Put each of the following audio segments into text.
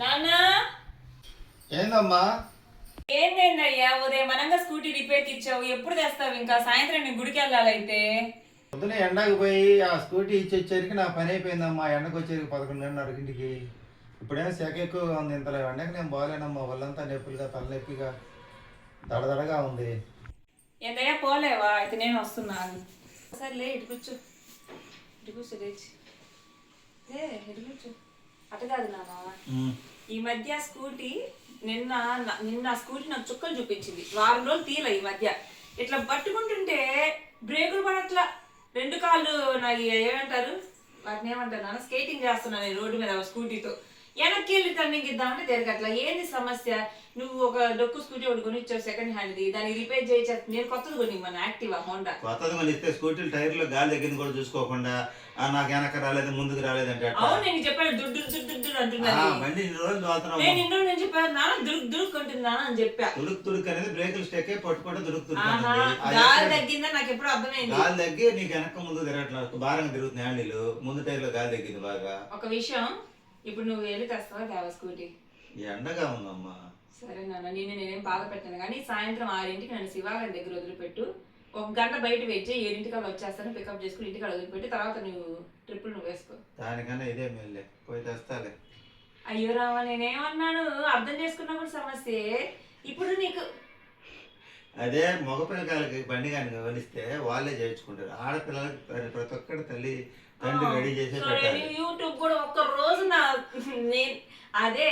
నాన్నా ఏందమ్మా? ఏందయ్యా ఉదయం మనంగా స్కూటీ రిపేర్కి ఇచ్చావు, ఎప్పుడు తెస్తావు? ఇంకా సాయంత్రం నేను గుడికి వెళ్ళాలైతే. పొద్దున ఎండకు పోయి ఆ స్కూటీ ఇచ్చి వచ్చేసరికి నా పని అయిపోయిందమ్మా. ఎండకు వచ్చేసరికి 11:30కి. ఇప్పుడేమో సెక ఎక్కువగా ఉంది. ఇంతలో ఎండకు నేను పోలేనమ్మా. వాళ్ళంతా నొప్పులుగా తలనొప్పిగా దడదడగా ఉంది. ఏందయ్యా పోలేవా? అయితే నేను వస్తున్నాను. సర్లే ఇటు కూర్చో, లేచి ఇటు కూర్చో. అటు కాదు నాన్న, ఈ మధ్య స్కూటీ నిన్న నిన్న స్కూటీ నాకు చుక్కలు చూపించింది. వారం రోజులు తీల. ఈ మధ్య ఇట్లా పట్టుకుంటుంటే బ్రేకులు పడట్లా. రెండు కాళ్ళు నాకు ఏమంటారు, వాటిని ఏమంటారు నాన్న, స్కేటింగ్ చేస్తున్నాను ఈ రోడ్డు మీద స్కూటీతో. వెనక్కి వెళ్ళి టర్నింగ్ ఇద్దామంటే తిరగట్లా. ఏంది సమస్య? నువ్వు ఒక డొక్కు స్కూటీ ఒకటి కొనిచ్చావు, సెకండ్ హ్యాండ్ది. దాన్ని రిపేర్ చేయించా. నేను కొత్తది కొని, మన యాక్టివా హోండా కొత్తది కొనిస్తే స్కూటీలు టైర్లో గాలి తగ్గింది కూడా చూసుకోకుండా నాకు వెనక రాలేదు ముందుకు రాలేదంటే అవును నేను చెప్పాను దుడ్డు దుడ్డు అంటున్నాను. బండి ఇన్ని రోజులు తోలుతున్నావు. నేను ఇన్ని రోజులు నేను చెప్పాను నాన్న దుడుకు దుడుకు అంటున్నా అని చెప్పా. తుడుకు అనేది బ్రేకులు స్టెక్ అయి పట్టుకుంటే తుడుకు గాలి తగ్గిందా నాకు ఎప్పుడు అర్థమైంది. గాలి తగ్గి నీకు వెనక ముందు తిరగట్లేదు, భారంగా తిరుగుతుంది హ్యాండిల్. ముందు టైర్లో గాలి తగ్గింది బాగా. ఒక విషయం, ఇప్పుడు నువ్వు వెళ్ళి తెస్తావా దేవా స్కూటీ? ఎండగా ఉందమ్మా. సరే నాన్న, నేనేం బాధ పెట్టాను కానీ సాయంత్రం 6ంటికి నన్ను శివాలయం దగ్గర వదిలిపెట్టు. 1 గంట బయట వెయిట్ చేయి. 7ంటికి వచ్చేస్తాను, పికప్ చేసుకుని ఇంటికి వదిలిపెట్టి తర్వాత నువ్వు ట్రిప్పులు నువ్వు వేసుకో. దానికన్నా ఇదే మేలే, పోయి తెస్తాలే. అయ్యో రామా, నేనేమన్నాను అర్థం చేసుకున్నా కూడా సమస్యే. ఇప్పుడు నీకు అదే మగపిల్లకాయలకి బండి కానీ గమనిస్తే వాళ్ళే చేయించుకుంటారు. ఆడపిల్లలకి ప్రతి ఒక్కటి తల్లి తండ్రి రెడీ చేసే పెట్టాలి. యూట్యూబ్ కూడా ఒక్క రోజు నేను అదే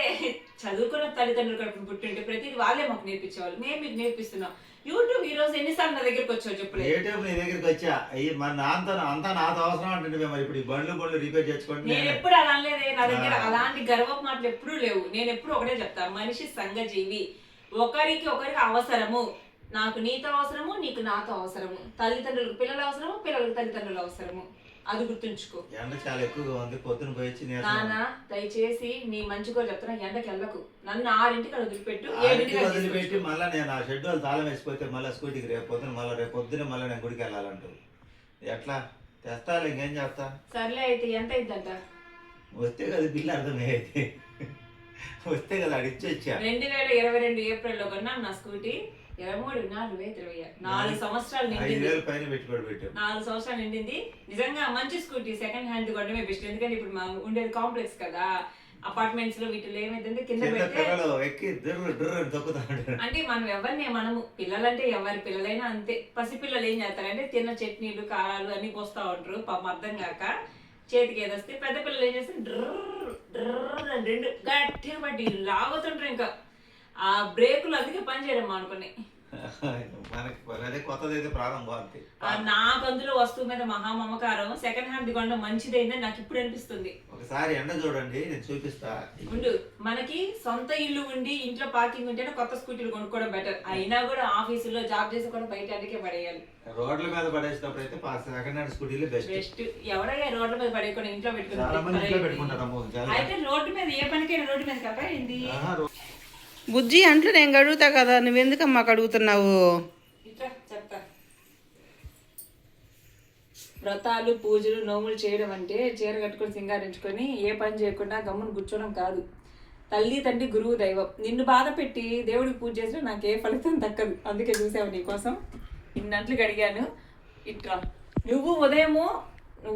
చదువుకున్న తల్లిదండ్రులు కడుపును పుట్టింటే ప్రతిదీ వాళ్ళే మాకు నేర్పించేవాళ్ళు. మేము మీకు నేర్పిస్తున్నాం. యూట్యూబ్ ఈ రోజు ఎన్నిసార్లు నా దగ్గరికి వచ్చావు చెప్పలేదు. యూట్యూబ్ నీ దగ్గరికి వచ్చా మన అంతా నాతో అవసరం అంటే మరి ఇప్పుడు ఈ బండ్లు రిపేర్ చేసుకోండి. నేను ఎప్పుడు అలా అనలేదే. నా దగ్గర అలాంటి గర్వపు మాటలు ఎప్పుడూ లేవు. నేను ఎప్పుడు ఒకటే చెప్తా, మనిషి సంఘజీవి. ఒకరికి అవసరము. నాకు నీతో అవసరము, నీకు నాతో అవసరము. తల్లిదండ్రులకు పిల్లలు అవసరము, పిల్లలకు తల్లిదండ్రులు అవసరము. అది గుర్తుంచుకో. ఎండ చాలా ఎక్కువగా ఉంది, పొద్దున పోయి నాన్న దయచేసి నీ మంచి కూడా చెప్తున్నా, ఎండకి వెళ్ళకు. నన్ను 6ంటికి వదిలిపెట్టు. వదిలిపెట్టి మళ్ళీ నేను ఆ షెడ్యూల్ తాళం వేసిపోతే మళ్ళీ స్కూటీకి రేపు పొద్దున మళ్ళీ నేను గుడికి వెళ్ళాలంటావు. ఎట్లా తెస్తాలి? ఇంకేం చేస్తా? సర్లే అయితే ఎంత అయిందంట? వస్తే కదా బిల్లు అర్థమయ్యేది. వస్తే కదా అడిచి వచ్చా. 2022 ఏప్రిల్లో కొన్నాను నా స్కూటీ. 23, 4, 20, 4 సంవత్సరాలు నిండింది. 5,000 పైన పెట్టుబడి పెట్టాం. 4 సంవత్సరాలు నిండింది. నిజంగా మంచి స్కూటీ. సెకండ్ హ్యాండ్ కొనడమే బెస్ట్. ఎందుకంటే ఇప్పుడు మా ఉండేది కాంప్లెక్స్ కదా, అపార్ట్మెంట్స్ లో. వీటిలో ఏమైందంటే కింద పెడితే అంటే మనం మనము పిల్లలంటే ఎవరి పిల్లలైనా అంతే. పసిపిల్లలు ఏం చేస్తారంటే తిన్న చట్నీలు కారాలు అన్ని పోస్తా ఉంటారు. పాపం అర్థం కాక చేతికి ఏదొస్తే పెద్ద పిల్లలు ఏం చేస్తారు, రెండు గట్టిగా పట్టి లాగుతుంటారు. ఇంకా ఆ బ్రేకులు అందుకే పని చేయడం అనుకున్నాయి. నాకు అందులో వస్తువు మీద మహా మమకారం. సెకండ్ హ్యాండ్ కొనడం మంచిదైందని నాకు ఇప్పుడు అనిపిస్తుంది. ఒకసారి ఎండ చూడండి, నేను చూపిస్తా. ఉండు, మనకి సొంత ఇల్లు ఉండి ఇంట్లో పార్కింగ్ ఉంటేనే కొత్త స్కూటీలు కొనుక్కోవడం బెటర్. అయినా కూడా ఆఫీసులో జాబ్ చేసి కూడా బయట అడిగే పడేయాలి. రోడ్ల మీద పడేసినప్పుడు అయితే సెకండ్ హ్యాండ్ స్కూటీలు బెస్ట్. ఎవరైనా రోడ్ల మీద పడేయకుండా ఇంట్లో పెట్టుకుంటారు. అయితే రోడ్డు మీద ఏ పనికైనా రోడ్డు మీద కదా ఏంది బుజ్జి అంట్లు నేను కడుగుతా కదా, నువ్వెందుకమ్మా కడుగుతున్నావు? చెప్తా. వ్రతాలు పూజలు నోములు చేయడం అంటే చీర కట్టుకొని సింగారించుకొని ఏ పని చేయకుండా గమ్మును కూర్చోవడం కాదు. తల్లి తండ్రి గురువు దైవం. నిన్ను బాధ పెట్టి దేవుడికి పూజ చేసినా నాకు ఏ ఫలితం దక్కదు. అందుకే చూసావు నీకోసం ఇన్నంట్లు కడిగాను. ఇట్లా నువ్వు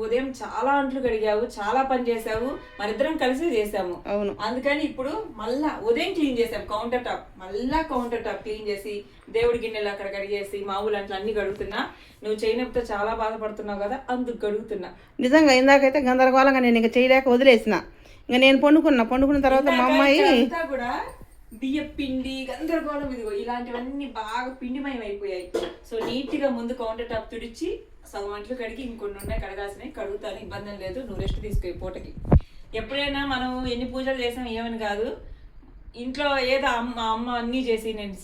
ఉదయం చాలా అంట్లు కడిగావు, చాలా పని చేసావు. మనిద్దరం కలిసి చేసాము. అవును. అందుకని ఇప్పుడు మళ్ళా ఉదయం క్లీన్ చేసాము కౌంటర్ టాప్. మళ్ళా కౌంటర్ టాప్ క్లీన్ చేసి దేవుడి గిన్నెలు అక్కడ కడిగేసి మామూలు అంట్లు అన్ని కడుగుతున్నా. నువ్వు చేయనప్పుడు చాలా బాధపడుతున్నావు కదా, అందుకు కడుగుతున్నా. నిజంగా ఇందాకైతే గందరగోళంగా నేను ఇంకా చేయలేక వదిలేసిన. ఇంకా నేను పండుకున్న తర్వాత మా అమ్మాయి కూడా బియ్య పిండి గందరగోళం. ఇదిగో ఇలాంటివన్నీ బాగా పిండిమయం అయిపోయాయి. సో నీట్ గా ముందు కౌంటర్ టాప్ తుడిచి సగం అంట్లు కడిగి ఇంకొన్ని ఉన్నాయి కడగాల్సినవి కడుగుతాను. ఇబ్బంది లేదు. నువ్వు రెస్ట్ తీసుకో ఈ పూటకి. ఎప్పుడైనా మనం ఎన్ని పూజలు చేసాం ఏమని కాదు, ఇంట్లో ఏదో అమ్మ అన్నీ చేసి నేను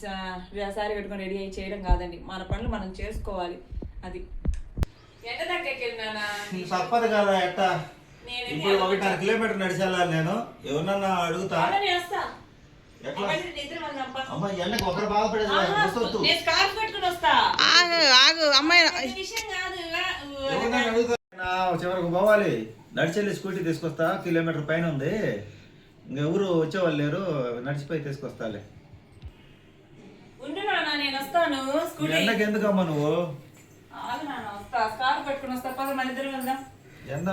సారీ కట్టుకొని రెడీ అయ్యి చేయడం కాదండి. మన పనులు మనం చేసుకోవాలి. అది ఎంత దగ్గరికి వెళ్ళినా తప్పదు కదా. ఎట్టా ఇప్పుడు 1.5 కిలోమీటర్ నడిచెళ్ళాలి. నేను ఎవరన్నా అడుగుతా. ఒకరు బాధపడేది చివరికి పోవాలి. నడిచెళ్ళి స్కూటీ తీసుకొస్తా. కిలోమీటర్ పైన ఉంది. ఇంకెవరు వచ్చేవాళ్ళు లేరు, నడిచిపోయి తీసుకొస్తాలే. ఉండు నాన్న, నేను వస్తాను. స్కూటీ ఎండకి ఎందుకమ్మా నువ్వు? ఆగు నాన్న, వస్తా. స్కార్ఫ్ పెట్టుకుని వస్తా. పద, మన ఇద్దరం వెళ్దాం. ఎండ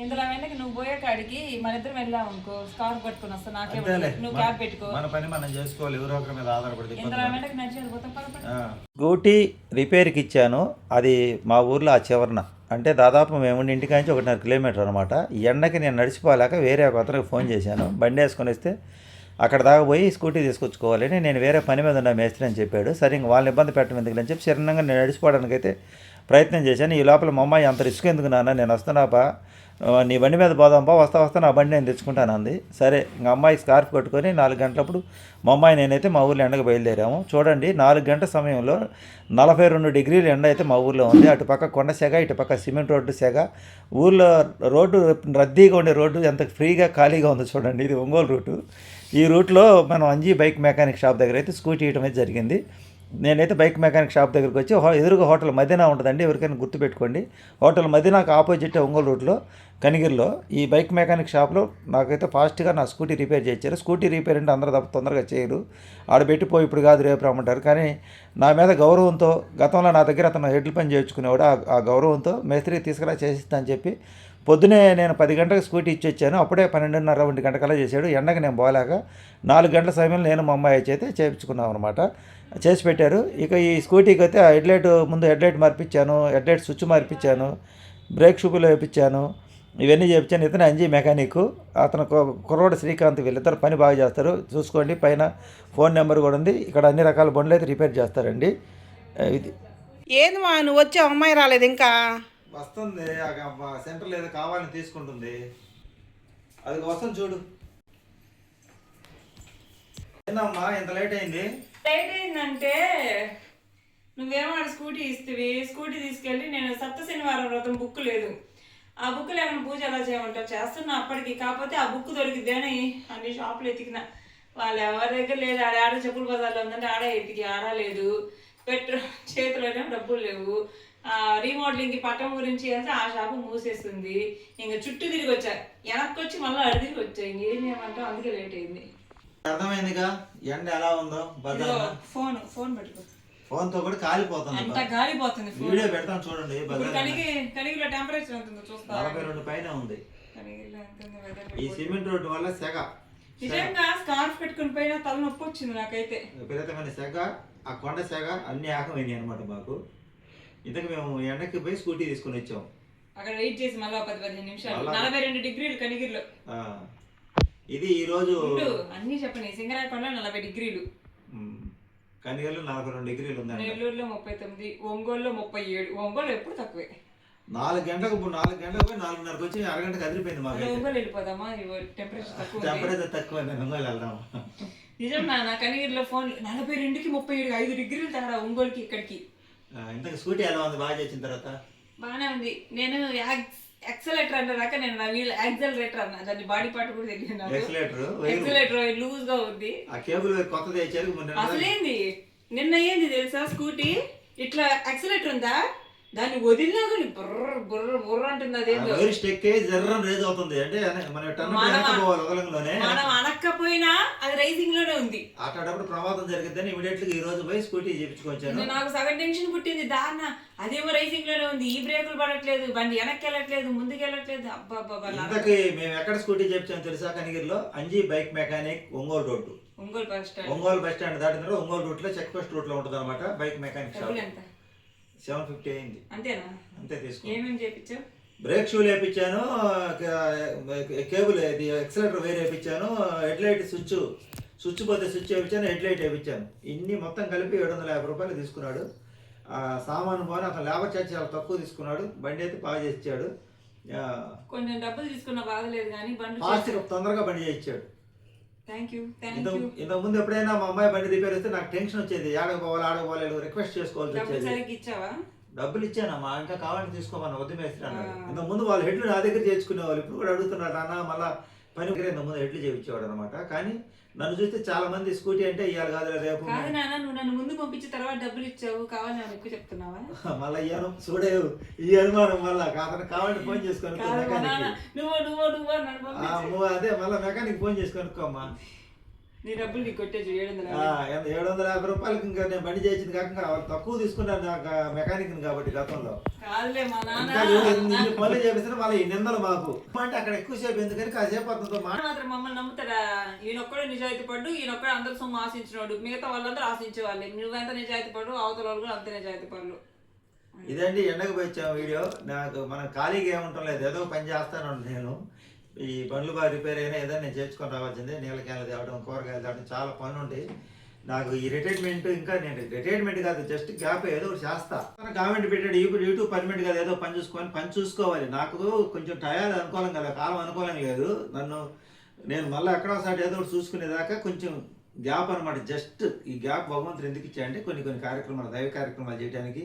ఇందులో వెంటకి నువ్వు పోయే కాడికి మన ఇద్దరం వెళ్ళాం అనుకో, స్కార్ఫ్ పట్టుకుని వస్తా. నాకే అంతేలే, నువ్వు క్యాబ్ పెట్టుకో. మన పని మనం చేసుకోవాలి, ఎవరో ఒకరి మీద ఆధారపడి. ఇందులో వెంటకి నడిచి వెళ్ళిపోతాం. పద పద. స్కూటీ రిపేర్కి ఇచ్చాను. అది మా ఊర్లో ఆ చివరన, అంటే దాదాపు మేము ఉండి ఇంటికాంచి 1.5 కిలోమీటర్ అనమాట. ఈ ఎండకి నేను నడిచిపోలేక వేరే ఒక అతనికి ఫోన్ చేశాను. బండి వేసుకొని వస్తే అక్కడ దాకా పోయి స్కూటీ తీసుకొచ్చుకోవాలని, నేను వేరే పని మీద ఉన్న మేస్త్రి అని చెప్పాడు. సరే ఇంక వాళ్ళని ఇబ్బంది పెట్టడం ఎందుకు అని చెప్పి చిరణంగా నేను నడిచిపోవడానికి అయితే ప్రయత్నం చేశాను. ఈ లోపల మా అమ్మాయి, అంత రిస్క్ ఎందుకు నాన్న, నేను వస్తున్నాపా, నీ బండి మీద పోదాంపా, వస్తా నా బండి నేను తెచ్చుకుంటాను అంది. సరే ఇంక అమ్మాయి స్కార్ఫ్ కట్టుకొని 4 గంటలప్పుడు మా అమ్మాయి నేనైతే మా ఊర్లో ఎండకు బయలుదేరాము. చూడండి, 4 గంటల సమయంలో 42 డిగ్రీల ఎండ అయితే మా ఊర్లో ఉంది. అటు పక్క కొండ సెగ, ఇటు పక్క సిమెంట్ రోడ్డు సెగ. ఊర్లో రోడ్డు రద్దీగా ఉండే రోడ్డు ఎంత ఫ్రీగా ఖాళీగా ఉందో చూడండి. ఇది ఒంగోలు రూటు. ఈ రూట్లో మనం అంజీ బైక్ మెకానిక్ షాప్ దగ్గర అయితే స్కూటీ ఇవ్వడం అయితే జరిగింది. నేనైతే బైక్ మెకానిక్ షాప్ దగ్గరికి వచ్చి ఎదురుగా హోటల్ మదీనా ఉంటుందండి, ఎవరికైనా గుర్తుపెట్టుకోండి. హోటల్ మదీనాకు ఆపోజిట్ ఒంగోలు రూట్లో కనిగిరిలో ఈ బైక్ మెకానిక్ షాప్లో నాకైతే ఫాస్ట్గా నా స్కూటీ రిపేర్ చేయించారు. స్కూటీ రిపేర్ అంటే అందరూ తొందరగా చేయరు, ఆడ పెట్టిపోయి ఇప్పుడు కాదు రేపు రమ్మంటారు. కానీ నా మీద గౌరవంతో, గతంలో నా దగ్గర అతను హెడ్ల పని చేయించుకునేవాడు, ఆ గౌరవంతో మేస్త్రికి తీసుకురా చేసిస్తా అని చెప్పి పొద్దునే నేను 10 గంటలకు స్కూటీ ఇచ్చి వచ్చాను. అప్పుడే 12:30 1 గంటకల్లా చేశాడు. ఎండకి నేను పోలేక 4 గంటల సమయంలో నేను మా అమ్మాయి అయితే చేయించుకున్నాం అనమాట. చేసి పెట్టారు. ఇక ఈ స్కూటీకి అయితే ముందు హెడ్లైట్ మార్పించాను, హెడ్లైట్ స్విచ్ మార్పించాను, బ్రేక్ షూపులు వేయించాను, ఇవన్నీ చేయించాను. ఇతను అంజీ మెకానిక్, అతను కుర్రోడు శ్రీకాంత్, వీళ్ళిద్దరు పని బాగా చేస్తారు. చూసుకోండి, పైన ఫోన్ నెంబర్ కూడా ఉంది. ఇక్కడ అన్ని రకాల బండ్లు అయితే రిపేర్ చేస్తారండి. ఇది ఏంది మా, నువ్వు వచ్చే అమ్మాయి రాలేదు ఇంకా? వస్తుంది, సెంటర్లో ఏదో కావాలని తీసుకుంటుంది, అది వస్తుంది చూడు. ఏందమ్మా ఇంత లేట్ అయింది? లేట్ అయిందంటే నువ్వేమో స్కూటీ ఇస్తేవి, స్కూటీ తీసుకెళ్ళి నేను సప్త శనివారం వ్రతం బుక్ లేదు, ఆ బుక్ లేకుండా పూజ ఎలా చేయమంటావు, చేస్తున్నా అప్పటికి. కాకపోతే ఆ బుక్ దొరికిద్ది అని అన్ని షాపులు ఎతికిన, వాళ్ళు ఎవరి దగ్గర లేదు. ఆడ చెప్పుల బజార్లో ఉందంటే ఆడ ఎతికి, ఆడ లేదు. చేతిలోనే డబ్బులు లేవు. రీమోడలింగ్కి పట్టం గురించి వెళ్తే ఆ షాపు మూసేస్తుంది. ఇంకా చుట్టూ తిరిగి వచ్చా, వెనక్కి వచ్చి మళ్ళీ అడిగి వచ్చా. ఇంకేం చేయమంటావు, అందుకే లేట్ అయింది. అర్థమైందిగా ఎండ ఎలా ఉందో. ఫోన్ పెట్టుకో, ఫోన్ తో కూడా కాలిపోతుంది, అంత గాలిపోతుంది. వీడియో పెడతాం చూడండి. కనిగిరిలో టెంపరేచర్ ఎంత ఉందో చూస్తా. 42 పైన ఉంది. కనిగిరిలో ఎంత ఉంది weather ఈ report. సిమెంట్ రోడ్డు వల్ల సెగ, నిజంగా స్కార్ఫ్ పెట్టుకుని పోయినా తలనొప్పి వచ్చింది నాకైతే. విపరీతమైన సెగ, ఆ కొండ సెగ అన్ని ఆకమైంది అనమాట మాకు. ఇంతకు మేము ఎండకి పోయి స్కూటీ తీసుకుని వచ్చాం. అక్కడ వెయిట్ చేసి మళ్ళీ 10-15 నిమిషాలు. 42 డిగ్రీలు కనిగిరిలో. ఇది ఈ రోజు అన్ని చెప్పండి. సింగరాయకొండలో 40 డిగ్రీలు, కనిగిరిలో 42 డిగ్రీలు ఉందండి. నెల్లూరులో 39, ఒంగోలులో 37. ఒంగోలు ఎప్పుడు తక్కువే. 4 గంటలకు పోయి 4:30కి వచ్చి అరగంటకు అదిరిపోయింది మాకు. ఒంగోలు వెళ్ళిపోదామా, టెంపరేచర్ తక్కువ. టెంపరేచర్ తక్కువ, ఒంగోలు వెళ్దాం. నిజం నా కనిగిరిలో ఫోన్ 42కి 37, 5 డిగ్రీలు తేడా ఒంగోలుకి ఇక్కడికి. ఇంతకు స్కూటీ ఎలా ఉంది బాగా చేసిన తర్వాత? బాగానే ఉంది. నేను ఎక్సలేటర్ అంటే దాకా నేను నా వీళ్ళు యాక్సలరేటర్ అన్నా, దాని బాడీ పార్ట్ కూడా తెలియదు నాకు. ఎక్సలేటర్ లూజ్ గా ఉంది. ఆ కేబుల్ కొత్తది ఇచ్చారు. అసలేంది నిన్న ఏంది తెలుసా, స్కూటీ ఇట్లా ఎక్సలేటర్ ఉందా, దాన్ని వదిలినా కానీ బుర్ర బుర్ర బుర్ర అంటుంది. అదేందో మనం అనక్కపోయినా అది రైసింగ్ లోనే ఉంది. అట్లాంటప్పుడు ప్రమాదం జరిగిద్దని ఇమీడియట్ గా ఈ రోజు పోయి స్కూటీ చేయించుకొచ్చాను. నాకు సగం టెన్షన్ పుట్టింది. దాన్న అదేమో రైసింగ్ లోనే ఉంది, ఈ బ్రేకులు పడట్లేదు, బండి వెనక్కి వెళ్ళట్లేదు, ముందుకు వెళ్ళట్లేదు. అబ్బా ఇంతకి మేము ఎక్కడ స్కూటీ చేయించాము తెలుసా? కనిగిరిలో Anji bike mechanic, Ongole road, Ongole bus stand దాటిన తర్వాత ఒంగోలు రూట్ లో చెక్ పోస్ట్ రూట్ లో ఉంటుంది అనమాట బైక్ మెకానిక్ షాప్. 750 అయింది. అంతేనా? అంతే తీసుకో. ఏమేమి చేయించావు? బ్రేక్ షూ వేయించాను, కేబుల్ ఇది ఎక్సలేటర్ వేరే వేయించాను, హెడ్ లైట్ స్విచ్ పోతే స్విచ్ వేయించాను, హెడ్ లైట్ వేయించాను. ఇన్ని మొత్తం కలిపి 750 రూపాయలు తీసుకున్నాడు. సామాను పోని అతను లేబర్ ఛార్జ్ చాలా తక్కువ తీసుకున్నాడు. బండి అయితే బాగా చేయించాడు. కొంచెం డబ్బులు తీసుకున్నా బాగలేదు కానీ బండి ఫాస్ట్గా తొందరగా బండి చేయించాడు. ఇంతకు ముందు ఎప్పుడైనా మా అమ్మాయి బండి రిపేర్ వస్తే నాకు టెన్షన్ వచ్చేది, ఆడకపోవాలి రిక్వెస్ట్ చేసుకోవాల్సి వచ్చేది. డబ్బులు ఇచ్చానమ్మా, ఇంకా కావాలని తీసుకోమని వద్దు మేస్త్రి అన్నాడు. ఇంతకు ముందు వాళ్ళు హెడ్లు నా దగ్గర చేర్చుకునే వాళ్ళు, ఇప్పుడు కూడా అడుగుతున్నారు అన్న మళ్ళీ పని ముందు ఎడ్లు చేయించేవాడు అనమాట. కానీ నన్ను చూస్తే చాలా మంది స్కూటీ అంటే ఇవ్వాలి కాదు రేపు కాదు నాన్న, నువ్వు నన్ను ముందు పంపించిన తర్వాత డబ్బులు ఇచ్చావు, కావాలి నేను ఎక్కువ చెప్తున్నావా? మళ్ళీ ఇయ్యాను చూడేవు ఈ అనుమానం మళ్ళీ అతను కావాలంటే ఫోన్ చేసుకొని నువ్వు అదే మళ్ళీ మెకానిక్ ఫోన్ చేసుకొనుకోమ్మా. నీ డబ్బులు నీకు కొట్టేసి 750 రూపాయలకి ఇంకా నేను బండి చేసింది కాకుండా తక్కువ తీసుకున్నాను నాకు మెకానిక్ కాబట్టి గతంలో. కాదులే మా నాన్న పనులు చేపిస్తే మళ్ళీ ఈ నిందలు మాకు అంటే అక్కడ ఎక్కువసేపు ఎందుకని కాసేపు అతనితో మాత్రం మమ్మల్ని నమ్ముతాడా? ఈయనొక్కడే నిజాయితీ పడ్డు, ఈయనొక్కడే అందరు సొమ్ము ఆశించినోడు, మిగతా వాళ్ళందరూ ఆశించే వాళ్ళే. నువ్వెంత నిజాయితీ పడు, అవతల వాళ్ళు కూడా అంతే నిజాయితీ పడు. ఇదండి ఎండకు పోయించాము వీడియో. నాకు మనం ఖాళీగా ఏముంటాం లేదు, ఏదో పని చేస్తాను నేను. ఈ బండ్లు బాగా రిపేర్ అయినా ఏదైనా నేను చేర్చుకొని రావాల్సిందే. నీళ్ళ క్యాన్లు తేవడం, కూరగాయలు తేవడం చాలా పనులు ఉంటాయి నాకు. ఈ రిటైర్మెంట్ ఇంకా నేను రిటైర్మెంట్ కాదు, జస్ట్ గ్యాప్ ఏదో ఒకటి చేస్తా. గవర్నమెంట్ పెట్టాడు యూట్యూబ్ పర్మనెంట్ కాదు, ఏదో పని చూసుకొని పని చూసుకోవాలి. నాకు కొంచెం టయాలు అనుకూలం కదా, కాలం అనుకూలం లేదు. నేను మళ్ళీ ఎక్కడోసారి ఏదో ఒకటి చూసుకునేదాకా కొంచెం గ్యాప్ అనమాట. జస్ట్ ఈ గ్యాప్ భగవంతుడు ఎందుకు ఇచ్చాయంటే కొన్ని కార్యక్రమాలు, దైవ కార్యక్రమాలు చేయడానికి,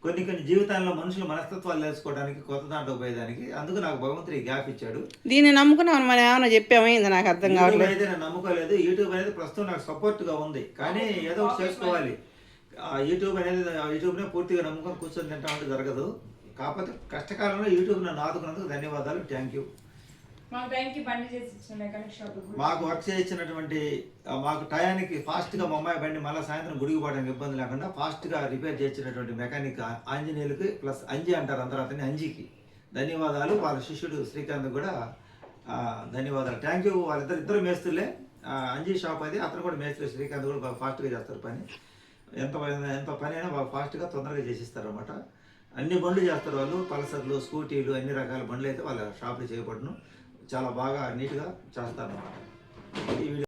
కొన్ని జీవితాల్లో మనుషుల మనస్తత్వాలు తెలుసుకోవడానికి, కొత్త దాంట్లో పోయేదానికి. అందుకు నాకు భగవంతుడు ఈ గ్యాప్ ఇచ్చాడు. దీన్ని నమ్ముకున్నాను మనం ఏమైనా చెప్పామైంది నాకు అర్థం కావట్లేదు. అయితే నేను నమ్ముకోలేదు. యూట్యూబ్ అనేది ప్రస్తుతం నాకు సపోర్ట్గా ఉంది, కానీ ఏదో ఒకటి చేసుకోవాలి. యూట్యూబ్నే పూర్తిగా నమ్ముకొని కూర్చొని తింటా ఉంటే జరగదు. కాకపోతే కష్టకాలంలో యూట్యూబ్ నన్ను ఆదుకున్నందుకు ధన్యవాదాలు. Thank you. మాకు వర్క్ చేయించినటువంటి మాకు టయానికి ఫాస్ట్గా మా అమ్మాయి బండి మళ్ళీ సాయంత్రం గుడికి పోవడానికి ఇబ్బంది లేకుండా ఫాస్ట్గా రిపేర్ చేసినటువంటి మెకానిక్ ఆంజనేయులకి ప్లస్ అంజీ అంటారు అందరూ, అతని అంజీకి ధన్యవాదాలు. వాళ్ళ శిష్యుడు శ్రీకాంత్ కూడా ధన్యవాదాలు. Thank you. వాళ్ళిద్దరు మేస్తులే. అంజీ షాప్ అది, అతను కూడా మేస్తులే. శ్రీకాంత్ కూడా బాగా ఫాస్ట్గా చేస్తారు పని. ఎంత పని అయినా బాగా ఫాస్ట్గా తొందరగా చేసిస్తారు అనమాట. అన్ని బండ్లు చేస్తారు వాళ్ళు, పల్సర్లు, స్కూటీలు, అన్ని రకాల బండ్లు అయితే వాళ్ళ షాప్లో చేయబడును. చాలా బాగా నీట్గా చేస్తారు అన్నమాట. ఈ వీడియో